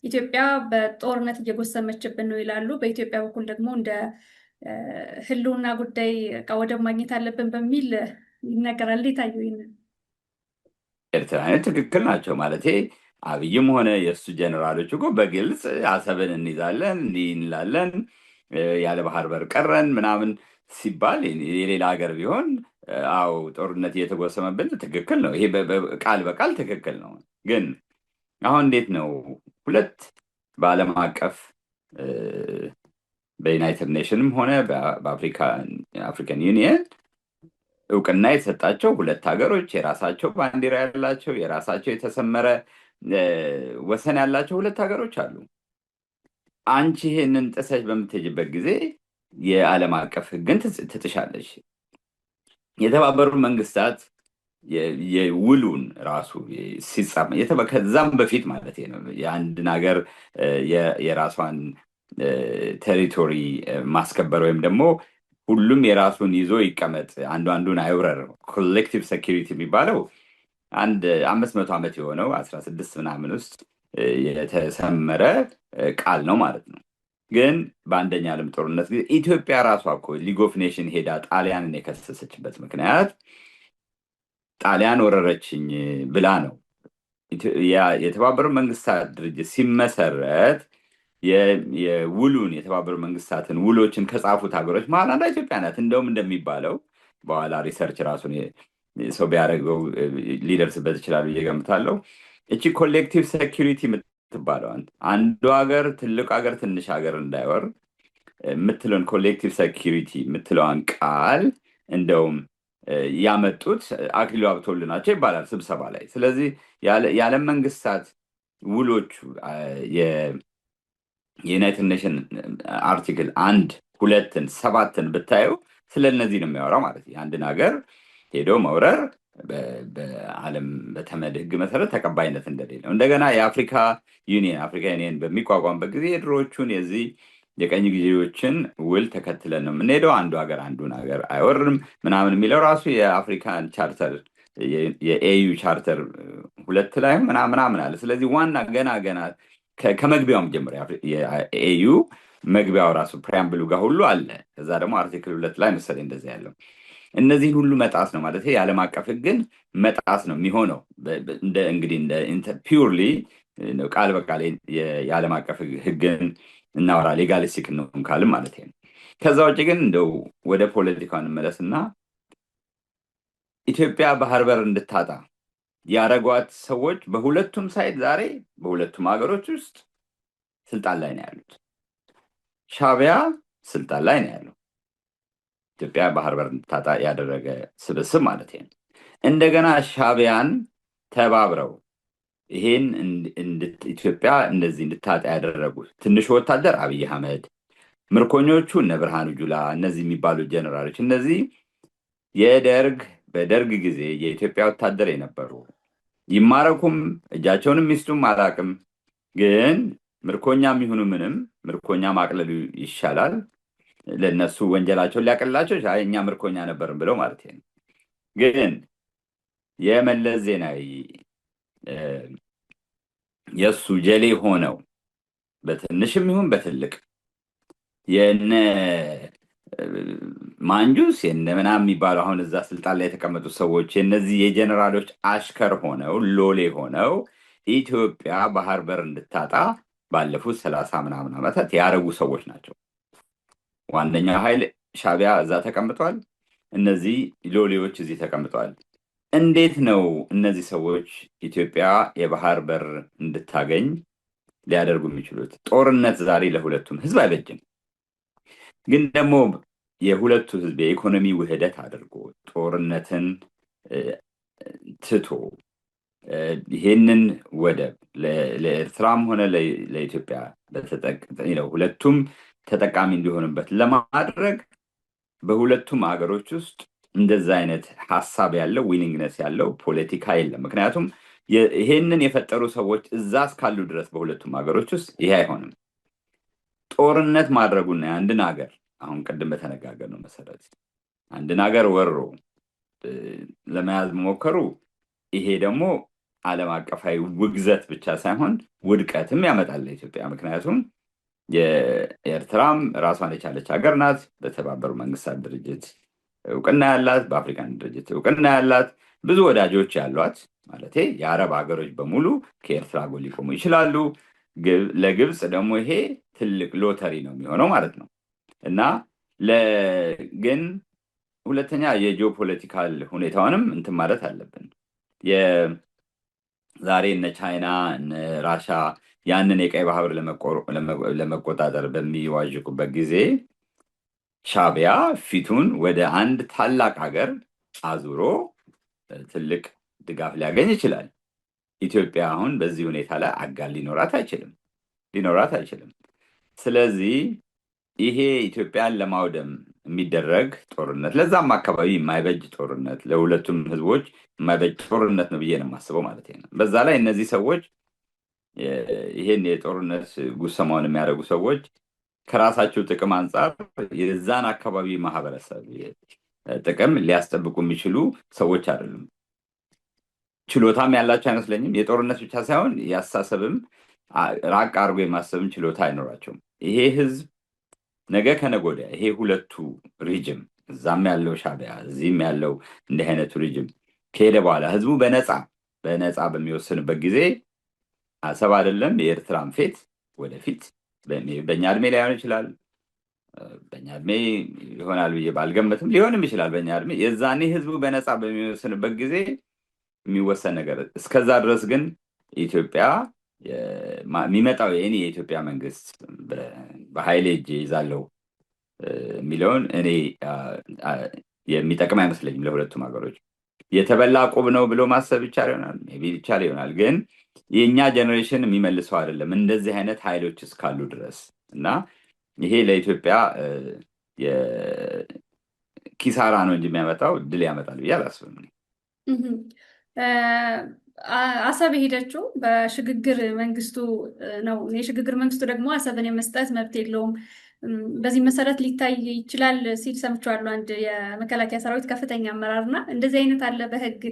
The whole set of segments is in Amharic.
ኢትዮጵያ በጦርነት እየጎሰመችብን ነው ይላሉ። በኢትዮጵያ በኩል ደግሞ እንደ ህልውና ጉዳይ እቃ ወደብ ማግኘት አለብን በሚል ይነገራል። እንዴት አየሁ ይህንን? ኤርትራውያን ትክክል ናቸው ማለቴ አብይም ሆነ የእሱ ጀነራሎች እኮ በግልጽ አሰብን እንይዛለን እንዲህ እንላለን ያለ ባህር በር ቀረን ምናምን ሲባል የሌላ ሀገር ቢሆን አዎ ጦርነት እየተጎሰመብን ትክክል ነው። ይሄ ቃል በቃል ትክክል ነው። ግን አሁን እንዴት ነው ሁለት በዓለም አቀፍ በዩናይትድ ኔሽንም ሆነ በአፍሪካን ዩኒየን እውቅና የተሰጣቸው ሁለት ሀገሮች የራሳቸው ባንዲራ ያላቸው የራሳቸው የተሰመረ ወሰን ያላቸው ሁለት ሀገሮች አሉ። አንቺ ይሄንን ጥሰሽ በምትሄጅበት ጊዜ የዓለም አቀፍ ሕግን ትጥሻለሽ። የተባበሩት መንግስታት የውሉን ራሱ ሲጻፍ ከዛም በፊት ማለት ነው የአንድን ሀገር የራሷን ቴሪቶሪ ማስከበር ወይም ደግሞ ሁሉም የራሱን ይዞ ይቀመጥ አንዱ አንዱን አይውረር ኮሌክቲቭ ሴኪሪቲ የሚባለው አንድ 500 ዓመት የሆነው 16 ምናምን ውስጥ የተሰመረ ቃል ነው ማለት ነው። ግን በአንደኛ ዓለም ጦርነት ጊዜ ኢትዮጵያ ራሷ እኮ ሊግ ኦፍ ኔሽን ሄዳ ጣሊያንን የከሰሰችበት ምክንያት ጣሊያን ወረረችኝ ብላ ነው። የተባበሩት መንግስታት ድርጅት ሲመሰረት የውሉን የተባበሩት መንግስታትን ውሎችን ከጻፉት ሀገሮች መሀል አንዷ ኢትዮጵያ ናት። እንደውም እንደሚባለው በኋላ ሪሰርች ራሱን ሰው ቢያደርገው ሊደርስበት ይችላሉ እየገምታለው። እቺ ኮሌክቲቭ ሴኪሪቲ የምትባለው አንዱ ሀገር ትልቅ ሀገር ትንሽ ሀገር እንዳይወር የምትለውን ኮሌክቲቭ ሴኪሪቲ የምትለዋን ቃል እንደውም ያመጡት አክሊሉ ሀብተወልድ ናቸው ይባላል ስብሰባ ላይ። ስለዚህ የዓለም መንግስታት ውሎቹ የዩናይትድ ኔሽን አርቲክል 1 2 7 ብታዩ ስለነዚህ ነው የሚያወራው ማለት ነው። የአንድን ሀገር ሄዶ መውረር በዓለም በተመድ ህግ መሰረት ተቀባይነት እንደሌለው እንደገና የአፍሪካ ዩኒየን በሚቋቋምበት ጊዜ የድሮዎቹን የዚህ የቀኝ ጊዜዎችን ውል ተከትለን ነው የምንሄደው። አንዱ ሀገር አንዱን ሀገር አይወርም ምናምን የሚለው ራሱ የአፍሪካን ቻርተር የኤዩ ቻርተር 2 ላይ ምናምን አለ። ስለዚህ ዋና ገና ከመግቢያውም ጀምሮ የኤዩ መግቢያው ራሱ ፕሪያምብሉ ጋር ሁሉ አለ። ከዛ ደግሞ አርቲክል 2 ላይ መሰለኝ እንደዚህ ያለው እነዚህን ሁሉ መጣስ ነው ማለት የዓለም አቀፍ ህግን መጣስ ነው የሚሆነው። እንግዲህ ፒውርሊ ቃል በቃል የዓለም አቀፍ ህግን እናወራ ሌጋሊስቲክ ነው ካልም ማለት ነው። ከዛ ውጭ ግን እንደው ወደ ፖለቲካው እንመለስና ኢትዮጵያ ባህር በር እንድታጣ ያረጓት ሰዎች በሁለቱም ሳይድ ዛሬ በሁለቱም ሀገሮች ውስጥ ስልጣን ላይ ነው ያሉት። ሻዕቢያ ስልጣን ላይ ነው ያለው፣ ኢትዮጵያ ባህር በር እንድታጣ ያደረገ ስብስብ ማለት ነው። እንደገና ሻዕቢያን ተባብረው ይሄን ኢትዮጵያ እንደዚህ እንድታጣ ያደረጉት ትንሹ ወታደር አብይ አህመድ፣ ምርኮኞቹ እነ ብርሃኑ ጁላ፣ እነዚህ የሚባሉ ጀነራሎች እነዚህ በደርግ ጊዜ የኢትዮጵያ ወታደር የነበሩ ይማረኩም እጃቸውንም ሚስቱም አላቅም፣ ግን ምርኮኛ የሚሆኑ ምንም ምርኮኛ ማቅለሉ ይሻላል ለነሱ ወንጀላቸውን ሊያቀልላቸው እኛ ምርኮኛ ነበርን ብለው ማለት ነው። ግን የመለስ ዜናዊ የእሱ ጀሌ ሆነው በትንሽም ይሁን በትልቅ የነ ማንጁስ የነ ምናምን የሚባሉ አሁን እዛ ስልጣን ላይ የተቀመጡ ሰዎች የነዚህ የጀነራሎች አሽከር ሆነው ሎሌ ሆነው ኢትዮጵያ ባህር በር እንድታጣ ባለፉት 30 ምናምን ዓመታት ያረጉ ሰዎች ናቸው። ዋነኛው ኃይል ሻዕቢያ እዛ ተቀምጧል፣ እነዚህ ሎሌዎች እዚህ ተቀምጠዋል። እንዴት ነው እነዚህ ሰዎች ኢትዮጵያ የባህር በር እንድታገኝ ሊያደርጉ የሚችሉት? ጦርነት ዛሬ ለሁለቱም ህዝብ አይበጅም። ግን ደግሞ የሁለቱ ህዝብ የኢኮኖሚ ውህደት አድርጎ ጦርነትን ትቶ ይሄንን ወደብ ለኤርትራም ሆነ ለኢትዮጵያ ሁለቱም ተጠቃሚ እንዲሆንበት ለማድረግ በሁለቱም ሀገሮች ውስጥ እንደዛ አይነት ሀሳብ ያለው ዊሊንግነስ ያለው ፖለቲካ የለም። ምክንያቱም ይሄንን የፈጠሩ ሰዎች እዛ እስካሉ ድረስ በሁለቱም ሀገሮች ውስጥ ይሄ አይሆንም። ጦርነት ማድረጉና አንድን ሀገር አሁን ቅድም በተነጋገርነው መሰረት አንድን ሀገር ወሮ ለመያዝ መሞከሩ ይሄ ደግሞ ዓለም አቀፋዊ ውግዘት ብቻ ሳይሆን ውድቀትም ያመጣል ለኢትዮጵያ። ምክንያቱም የኤርትራም ራሷን የቻለች ሀገር ናት። በተባበሩ መንግስታት ድርጅት እውቅና ያላት፣ በአፍሪካን ድርጅት እውቅና ያላት፣ ብዙ ወዳጆች ያሏት ማለት የአረብ ሀገሮች በሙሉ ከኤርትራ ጎን ሊቆሙ ይችላሉ። ለግብፅ ደግሞ ይሄ ትልቅ ሎተሪ ነው የሚሆነው ማለት ነው። እና ግን ሁለተኛ የጂኦፖለቲካል ሁኔታውንም እንትን ማለት አለብን። ዛሬ እነ ቻይና እነ ራሻ ያንን የቀይ ባህር ለመቆጣጠር በሚዋዥቁበት ጊዜ ሻዕቢያ ፊቱን ወደ አንድ ታላቅ ሀገር አዙሮ ትልቅ ድጋፍ ሊያገኝ ይችላል። ኢትዮጵያ አሁን በዚህ ሁኔታ ላይ አጋር ሊኖራት አይችልም። ስለዚህ ይሄ ኢትዮጵያን ለማውደም የሚደረግ ጦርነት፣ ለዛም አካባቢ የማይበጅ ጦርነት፣ ለሁለቱም ህዝቦች የማይበጅ ጦርነት ነው ብዬ ነው የማስበው ማለት ነው። በዛ ላይ እነዚህ ሰዎች ይሄን የጦርነት ጉሰማውን የሚያደርጉ ሰዎች ከራሳቸው ጥቅም አንጻር የዛን አካባቢ ማህበረሰብ ጥቅም ሊያስጠብቁ የሚችሉ ሰዎች አይደሉም። ችሎታም ያላቸው አይመስለኝም። የጦርነት ብቻ ሳይሆን ያሳሰብም ራቅ አድርጎ የማሰብም ችሎታ አይኖራቸውም። ይሄ ህዝብ ነገ ከነገ ወዲያ ይሄ ሁለቱ ሪጅም እዛም ያለው ሻዕቢያ እዚህም ያለው እንዲህ አይነቱ ሪጅም ከሄደ በኋላ ህዝቡ በነፃ በሚወስንበት ጊዜ አሰብ አይደለም የኤርትራን ፌት ወደፊት በእኛ እድሜ ላይሆን ይችላል፣ በእኛ እድሜ ይሆናል ብዬ ባልገመትም ሊሆንም ይችላል። በእኛ እድሜ የዛኔ ህዝቡ በነፃ በሚወስንበት ጊዜ የሚወሰን ነገር። እስከዛ ድረስ ግን ኢትዮጵያ የሚመጣው የኢትዮጵያ መንግስት በኃይሌ እጅ ይዛለው የሚለውን እኔ የሚጠቅም አይመስለኝም ለሁለቱም ሀገሮች። የተበላ ቁብ ነው ብሎ ማሰብ ይቻል ይሆናል፣ ግን የእኛ ጀኔሬሽን የሚመልሰው አይደለም እንደዚህ አይነት ኃይሎች እስካሉ ድረስ። እና ይሄ ለኢትዮጵያ ኪሳራ ነው እንጂ የሚያመጣው ድል ያመጣል ብዬ አላስብም። አሰብ የሄደችው በሽግግር መንግስቱ ነው። የሽግግር መንግስቱ ደግሞ አሰብን የመስጠት መብት የለውም። በዚህ መሰረት ሊታይ ይችላል ሲል ሰምቼዋለሁ አንድ የመከላከያ ሰራዊት ከፍተኛ አመራር እና እንደዚህ አይነት አለ በህግ።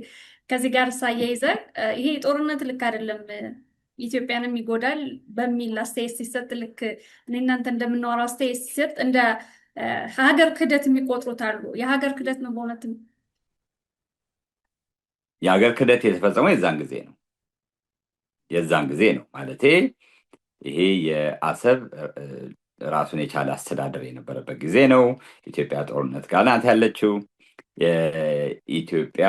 ከዚህ ጋር ሳያይዘ ይሄ ጦርነት ልክ አይደለም ኢትዮጵያንም ይጎዳል በሚል አስተያየት ሲሰጥ፣ ልክ እኔ እናንተ እንደምናወራው አስተያየት ሲሰጥ እንደ ሀገር ክህደት የሚቆጥሩት አሉ። የሀገር ክህደት ነው በእውነትም የሀገር ክህደት የተፈጸመው የዛን ጊዜ ነው ማለት ይሄ የአሰብ ራሱን የቻለ አስተዳደር የነበረበት ጊዜ ነው። ኢትዮጵያ ጦርነት ጋር ናት ያለችው። የኢትዮጵያ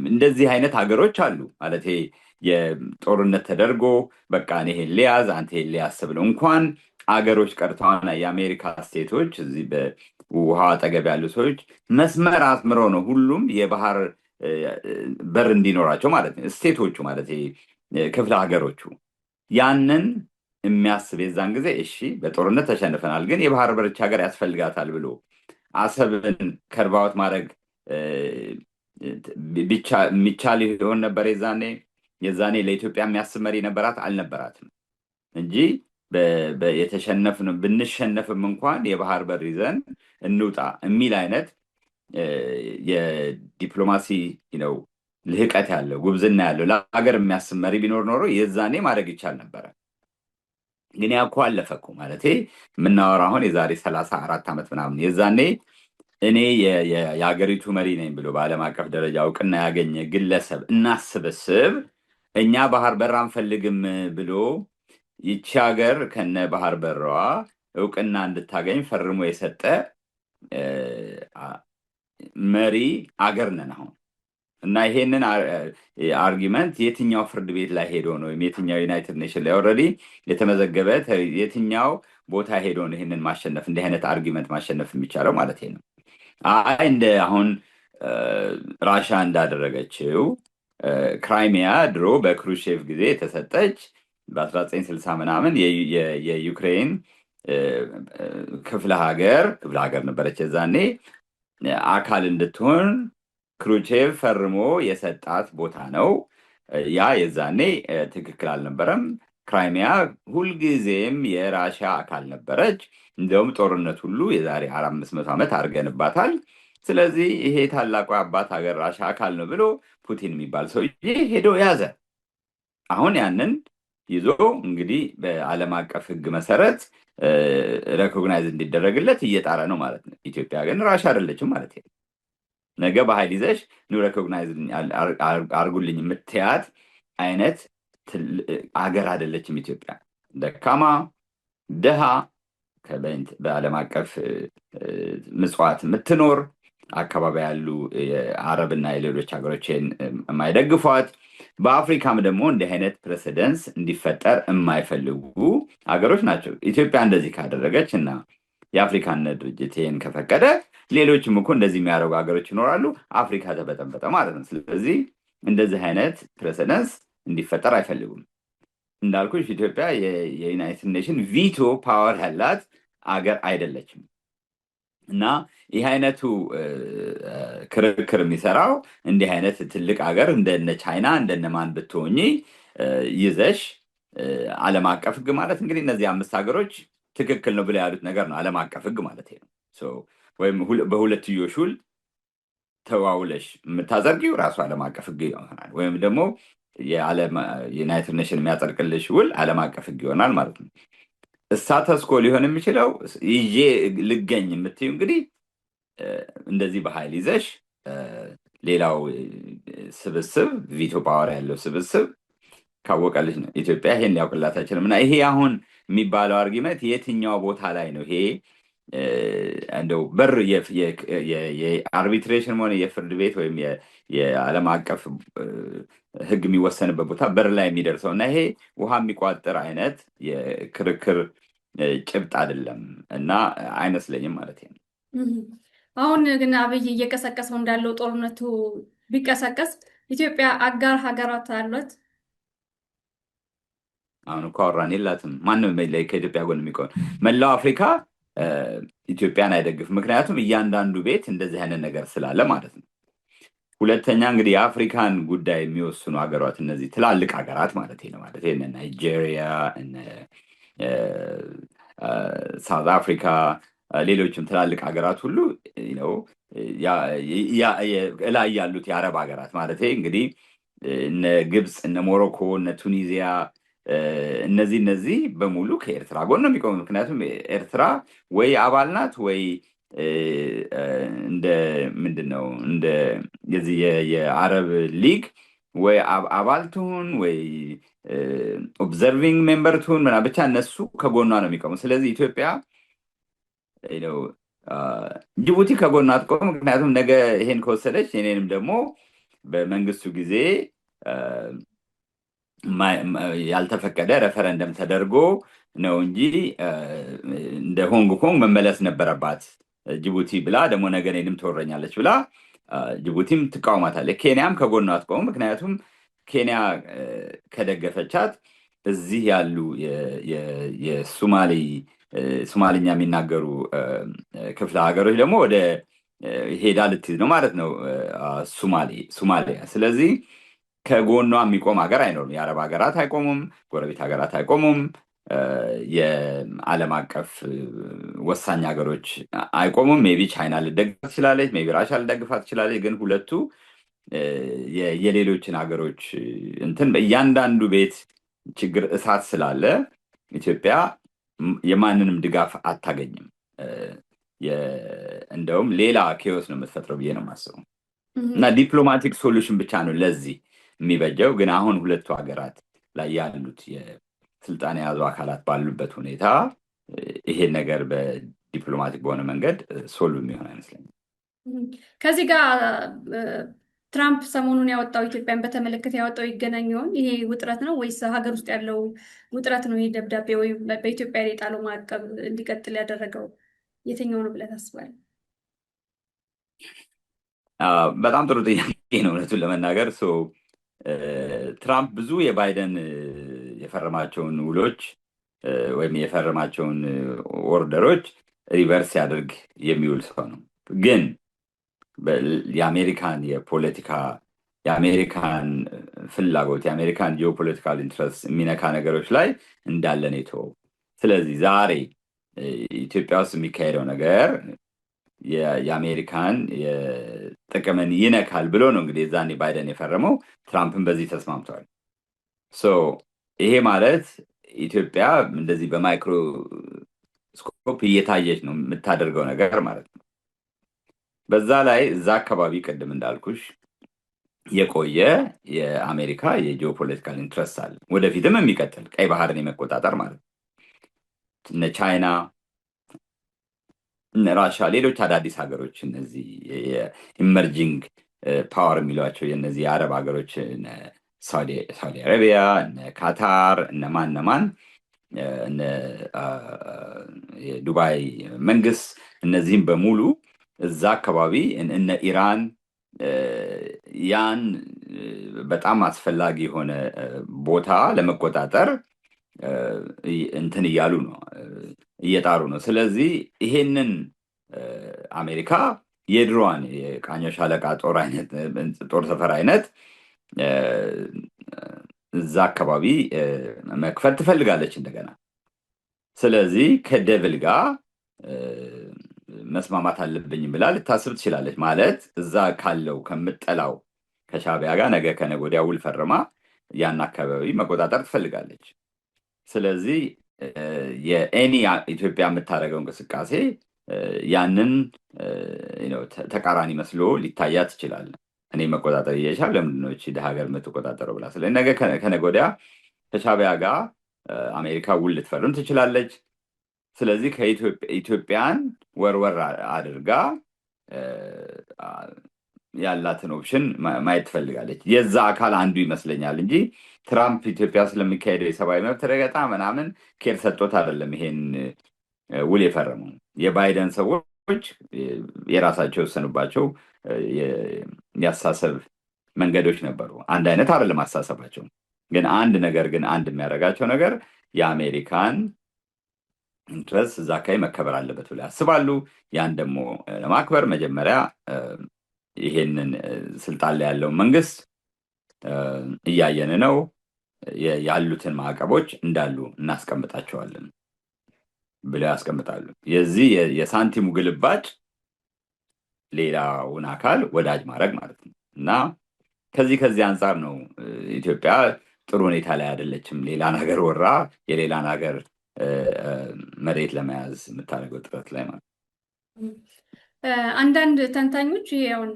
እንደዚህ አይነት ሀገሮች አሉ ማለት የጦርነት ተደርጎ በቃ እኔ ይሄን ሊያዝ አንተ ይሄን ሊያዝ ብለው እንኳን አገሮች ቀርተዋና የአሜሪካ ስቴቶች እዚህ በውሃ አጠገብ ያሉ ሰዎች መስመር አስምረው ነው ሁሉም የባህር በር እንዲኖራቸው ማለት ነው። ስቴቶቹ ማለት ክፍለ ሀገሮቹ ያንን የሚያስብ የዛን ጊዜ እሺ በጦርነት ተሸንፈናል፣ ግን የባህር በርቻ ሀገር ያስፈልጋታል ብሎ አሰብን ከርባዎት ማድረግ የሚቻል ይሆን ነበር። የዛኔ ለኢትዮጵያ የሚያስብ መሪ ነበራት አልነበራትም እንጂ ብንሸነፍም እንኳን የባህር በር ይዘን እንውጣ የሚል አይነት የዲፕሎማሲ ነው ልህቀት ያለው ጉብዝና ያለው ለሀገር የሚያስብ መሪ ቢኖር ኖሮ የዛኔ ማድረግ ይቻል ነበረ። ግን ያኮ አለፈ እኮ ማለት የምናወራ አሁን የዛሬ 34 ዓመት ምናምን የዛኔ እኔ የሀገሪቱ መሪ ነኝ ብሎ በዓለም አቀፍ ደረጃ እውቅና ያገኘ ግለሰብ እናስብስብ እኛ ባህር በር አንፈልግም ብሎ ይቺ ሀገር ከነ ባህር በሯ እውቅና እንድታገኝ ፈርሞ የሰጠ መሪ አገር ነን አሁን። እና ይሄንን አርጊመንት የትኛው ፍርድ ቤት ላይ ሄዶ ነው የትኛው ዩናይትድ ኔሽን ላይ ኦልሬዲ የተመዘገበ የትኛው ቦታ ሄዶ ነው ይሄንን ማሸነፍ እንዲህ አይነት አርጊመንት ማሸነፍ የሚቻለው ማለት ነው? አይ እንደ አሁን ራሻ እንዳደረገችው ክራይሚያ ድሮ በክሩሼቭ ጊዜ የተሰጠች በ1960 ምናምን የዩክሬን ክፍለ ሀገር ነበረች የዛኔ አካል እንድትሆን ክሩሼቭ ፈርሞ የሰጣት ቦታ ነው። ያ የዛኔ ትክክል አልነበረም። ክራይሚያ ሁልጊዜም የራሻ አካል ነበረች። እንደውም ጦርነት ሁሉ የዛሬ 400 ዓመት አድርገንባታል። ስለዚህ ይሄ ታላቁ አባት ሀገር ራሻ አካል ነው ብሎ ፑቲን የሚባል ሰውዬ ሄዶ ያዘ። አሁን ያንን ይዞ እንግዲህ በዓለም አቀፍ ሕግ መሰረት ሬኮግናይዝ እንዲደረግለት እየጣረ ነው ማለት ነው። ኢትዮጵያ ግን ራሻ አይደለችም ማለት ነው። ነገ በኃይል ይዘሽ ሬኮግናይዝ አርጉልኝ የምትያት አይነት አገር አይደለችም ኢትዮጵያ። ደካማ፣ ድሃ፣ በዓለም አቀፍ ምጽዋት የምትኖር አካባቢ ያሉ የአረብና የሌሎች ሀገሮችን የማይደግፏት፣ በአፍሪካም ደግሞ እንዲህ አይነት ፕሬሲደንስ እንዲፈጠር የማይፈልጉ ሀገሮች ናቸው። ኢትዮጵያ እንደዚህ ካደረገች እና የአፍሪካነት ድርጅት ይህን ከፈቀደ ሌሎችም እኮ እንደዚህ የሚያደርጉ ሀገሮች ይኖራሉ። አፍሪካ ተበጠበጠ ማለት ነው። ስለዚህ እንደዚህ አይነት ፕሬሲደንስ እንዲፈጠር አይፈልጉም። እንዳልኩሽ ኢትዮጵያ የዩናይትድ ኔሽን ቪቶ ፓወር ያላት አገር አይደለችም። እና ይህ አይነቱ ክርክር የሚሰራው እንዲህ አይነት ትልቅ ሀገር እንደነ ቻይና እንደነማን ብትሆኚ ይዘሽ ዓለም አቀፍ ሕግ ማለት እንግዲህ እነዚህ 5 ሀገሮች ትክክል ነው ብለው ያሉት ነገር ነው ዓለም አቀፍ ሕግ ማለት ነው። ወይም በሁለትዮሽ ውል ተዋውለሽ የምታዘርጊው ራሱ ዓለም አቀፍ ሕግ ይሆናል። ወይም ደግሞ የዩናይትድ ኔሽን የሚያጸድቅልሽ ውል ዓለም አቀፍ ሕግ ይሆናል ማለት ነው። ስታተስ ኮ ሊሆን የሚችለው ይዤ ልገኝ የምትዩ እንግዲህ እንደዚህ በኃይል ይዘሽ ሌላው ስብስብ ቪቶ ፓወር ያለው ስብስብ ካወቀልሽ ነው። ኢትዮጵያ ይሄን ሊያውቅላት አይችልም። እና ይሄ አሁን የሚባለው አርጊመንት የትኛው ቦታ ላይ ነው? ይሄ እንደው በር የአርቢትሬሽን ሆነ የፍርድ ቤት ወይም የዓለም አቀፍ ሕግ የሚወሰንበት ቦታ በር ላይ የሚደርሰው እና ይሄ ውሃ የሚቋጥር አይነት የክርክር ጭብጥ አይደለም እና አይመስለኝም ማለት ነው። አሁን ግን አብይ እየቀሰቀሰው እንዳለው ጦርነቱ ቢቀሰቀስ ኢትዮጵያ አጋር ሀገራት አሏት? አሁን እኮ አወራን የላትም። ማንም ከኢትዮጵያ ጎን የሚቆም መላው አፍሪካ ኢትዮጵያን አይደግፍም። ምክንያቱም እያንዳንዱ ቤት እንደዚህ አይነት ነገር ስላለ ማለት ነው። ሁለተኛ እንግዲህ የአፍሪካን ጉዳይ የሚወስኑ ሀገራት እነዚህ ትላልቅ ሀገራት ማለት ነው ማለት እነ ናይጄሪያ፣ እነ ሳውዝ አፍሪካ፣ ሌሎችም ትላልቅ ሀገራት ሁሉ ላይ ያሉት የአረብ ሀገራት ማለት እንግዲህ እነ ግብፅ፣ እነ ሞሮኮ፣ እነ ቱኒዚያ እነዚህ በሙሉ ከኤርትራ ጎን ነው የሚቆሙ። ምክንያቱም ኤርትራ ወይ አባል ናት ወይ እንደ ምንድን ነው እንደ የዚህ የአረብ ሊግ ወይ አባል ትሁን ወይ ኦብዘርቪንግ ሜምበር ትሁን ምናምን ብቻ እነሱ ከጎኗ ነው የሚቆሙ። ስለዚህ ኢትዮጵያ ጅቡቲ ከጎኗ አትቆም። ምክንያቱም ነገ ይሄን ከወሰደች እኔንም ደግሞ በመንግስቱ ጊዜ ያልተፈቀደ ሬፈረንደም ተደርጎ ነው እንጂ እንደ ሆንግ ኮንግ መመለስ ነበረባት ጅቡቲ ብላ ደግሞ ነገ እኔንም ትወረኛለች ብላ ጅቡቲም ትቃወማታለች። ኬንያም ከጎኗ አትቆም። ምክንያቱም ኬንያ ከደገፈቻት እዚህ ያሉ ሶማሊኛ የሚናገሩ ክፍለ ሀገሮች ደግሞ ወደ ሄዳ ልትይዝ ነው ማለት ነው ሶማሊያ። ስለዚህ ከጎኗ የሚቆም ሀገር አይኖርም። የአረብ ሀገራት አይቆሙም፣ ጎረቤት ሀገራት አይቆሙም፣ የዓለም አቀፍ ወሳኝ ሀገሮች አይቆሙም። ሜቢ ቻይና ልደግፋት ትችላለች፣ ሜቢ ራሻ ልደግፋት ትችላለች። ግን ሁለቱ የሌሎችን ሀገሮች እንትን እያንዳንዱ ቤት ችግር እሳት ስላለ ኢትዮጵያ የማንንም ድጋፍ አታገኝም። እንደውም ሌላ ኬዎስ ነው የምትፈጥረው ብዬ ነው የማስበው። እና ዲፕሎማቲክ ሶሉሽን ብቻ ነው ለዚህ የሚበጀው። ግን አሁን ሁለቱ ሀገራት ላይ ያሉት የስልጣን የያዙ አካላት ባሉበት ሁኔታ ይሄን ነገር በዲፕሎማቲክ በሆነ መንገድ ሶልቭ የሚሆን አይመስለኝም። ከዚህ ጋር ትራምፕ ሰሞኑን ያወጣው ኢትዮጵያን በተመለከተ ያወጣው ይገናኝ ይሆን? ይሄ ውጥረት ነው ወይስ ሀገር ውስጥ ያለው ውጥረት ነው? ይሄ ደብዳቤ ወይም በኢትዮጵያ ላይ የጣለው ማዕቀብ እንዲቀጥል ያደረገው የትኛው ነው ብለህ ታስባለህ? በጣም ጥሩ ጥያቄ ነው። እውነቱን ለመናገር ትራምፕ ብዙ የባይደን የፈረማቸውን ውሎች ወይም የፈረማቸውን ኦርደሮች ሪቨርስ ያደርግ የሚውል ሰው ነው። ግን የአሜሪካን የአሜሪካን ፍላጎት የአሜሪካን ጂኦፖለቲካል ኢንትረስት የሚነካ ነገሮች ላይ እንዳለ ነው የተወው። ስለዚህ ዛሬ ኢትዮጵያ ውስጥ የሚካሄደው ነገር የአሜሪካን ጥቅምን ይነካል ብሎ ነው እንግዲህ ዛኔ ባይደን የፈረመው። ትራምፕን በዚህ ተስማምተዋል። ሶ ይሄ ማለት ኢትዮጵያ እንደዚህ በማይክሮስኮፕ እየታየች ነው የምታደርገው ነገር ማለት ነው። በዛ ላይ እዛ አካባቢ ቅድም እንዳልኩሽ የቆየ የአሜሪካ የጂኦፖለቲካል ኢንትረስት አለ፣ ወደፊትም የሚቀጥል ቀይ ባህርን የመቆጣጠር ማለት ነው። እነ ቻይና፣ እነ ራሻ፣ ሌሎች አዳዲስ ሀገሮች እነዚህ የኢመርጂንግ ፓወር የሚሏቸው የነዚህ የአረብ ሀገሮች ሳውዲ አረቢያ፣ እነ ካታር፣ እነማን እነ የዱባይ መንግስት፣ እነዚህም በሙሉ እዛ አካባቢ እነ ኢራን ያን በጣም አስፈላጊ የሆነ ቦታ ለመቆጣጠር እንትን እያሉ ነው፣ እየጣሩ ነው። ስለዚህ ይሄንን አሜሪካ የድሮዋን የቃኘ ሻለቃ ጦር ሰፈር አይነት እዛ አካባቢ መክፈት ትፈልጋለች እንደገና። ስለዚህ ከደብል ጋር መስማማት አለብኝ ብላ ልታስብ ትችላለች። ማለት እዛ ካለው ከምጠላው ከሻዕቢያ ጋር ነገ ከነገ ወዲያ ውል ፈርማ ያን አካባቢ መቆጣጠር ትፈልጋለች። ስለዚህ የኤኒ ኢትዮጵያ የምታደርገው እንቅስቃሴ ያንን ተቃራኒ መስሎ ሊታያት ይችላል። እኔ መቆጣጠር እየቻል ለምንድን ነው እቺ ሀገር የምትቆጣጠረው ብላ። ስለዚህ ነገ ከነገ ወዲያ ከሻዕቢያ ጋር አሜሪካ ውል ልትፈርም ትችላለች። ስለዚህ ከኢትዮጵያን ወርወር አድርጋ ያላትን ኦፕሽን ማየት ትፈልጋለች። የዛ አካል አንዱ ይመስለኛል እንጂ ትራምፕ ኢትዮጵያ ስለሚካሄደው የሰብአዊ መብት ረገጣ ምናምን ኬር ሰጥቶት አይደለም ይሄን ውል የፈረመው። የባይደን ሰዎች የራሳቸው የወሰኑባቸው የአስተሳሰብ መንገዶች ነበሩ። አንድ አይነት አይደለም አስተሳሰባቸው። ግን አንድ የሚያደርጋቸው ነገር የአሜሪካን ኢንትረስት እዛ አካባቢ መከበር አለበት ብለው ያስባሉ። ያን ደግሞ ለማክበር መጀመሪያ ይሄንን ስልጣን ላይ ያለውን መንግስት እያየን ነው፣ ያሉትን ማዕቀቦች እንዳሉ እናስቀምጣቸዋለን ብለው ያስቀምጣሉ። የዚህ የሳንቲሙ ግልባጭ ሌላውን አካል ወዳጅ ማድረግ ማለት ነው። እና ከዚህ አንጻር ነው ኢትዮጵያ ጥሩ ሁኔታ ላይ አይደለችም። ሌላን ሀገር ወራ የሌላን ሀገር መሬት ለመያዝ የምታደርገው ጥረት ላይ ማለት ነው። አንዳንድ ተንታኞች ይሄውን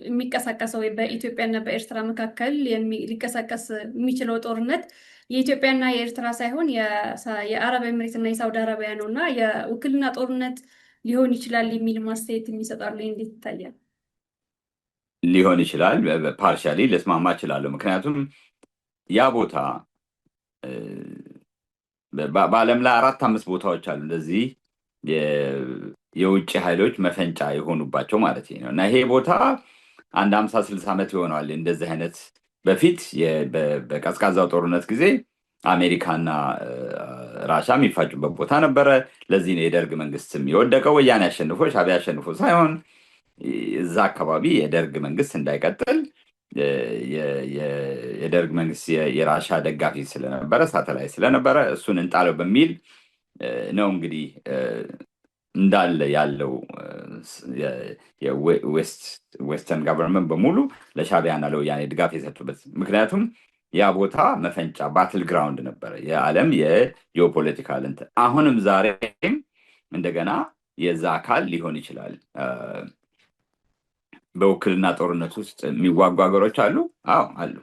የሚቀሳቀሰው በኢትዮጵያና በኤርትራ መካከል ሊቀሳቀስ የሚችለው ጦርነት የኢትዮጵያና የኤርትራ ሳይሆን የአረብ ኤምሬትና የሳውዲ አረቢያ ነው እና የውክልና ጦርነት ሊሆን ይችላል የሚል ማስተያየት የሚሰጣሉ። እንዴት ይታያል? ሊሆን ይችላል። ፓርሻሊ ልስማማ እችላለሁ። ምክንያቱም ያ ቦታ በዓለም ላይ 4-5 ቦታዎች አሉ እንደዚህ የውጭ ኃይሎች መፈንጫ የሆኑባቸው ማለት ነው። እና ይሄ ቦታ አንድ 50-60 ዓመት ይሆነዋል እንደዚህ አይነት በፊት በቀዝቃዛው ጦርነት ጊዜ አሜሪካና ራሻ የሚፋጩበት ቦታ ነበረ። ለዚህ ነው የደርግ መንግስትም የወደቀው። ወያኔ አሸንፎ ሻዕቢያ አሸንፎ ሳይሆን እዛ አካባቢ የደርግ መንግስት እንዳይቀጥል የደርግ መንግስት የራሻ ደጋፊ ስለነበረ ሳተላይ ስለነበረ እሱን እንጣለው በሚል ነው እንግዲህ እንዳለ ያለው የዌስተርን ጋቨርንመንት በሙሉ ለሻዕቢያና ለወያኔ ድጋፍ የሰጡበት። ምክንያቱም ያ ቦታ መፈንጫ ባትል ግራውንድ ነበረ፣ የዓለም የጂኦፖለቲካል እንትን። አሁንም ዛሬም እንደገና የዛ አካል ሊሆን ይችላል። በውክልና ጦርነት ውስጥ የሚዋጉ ሀገሮች አሉ። አዎ አሉ።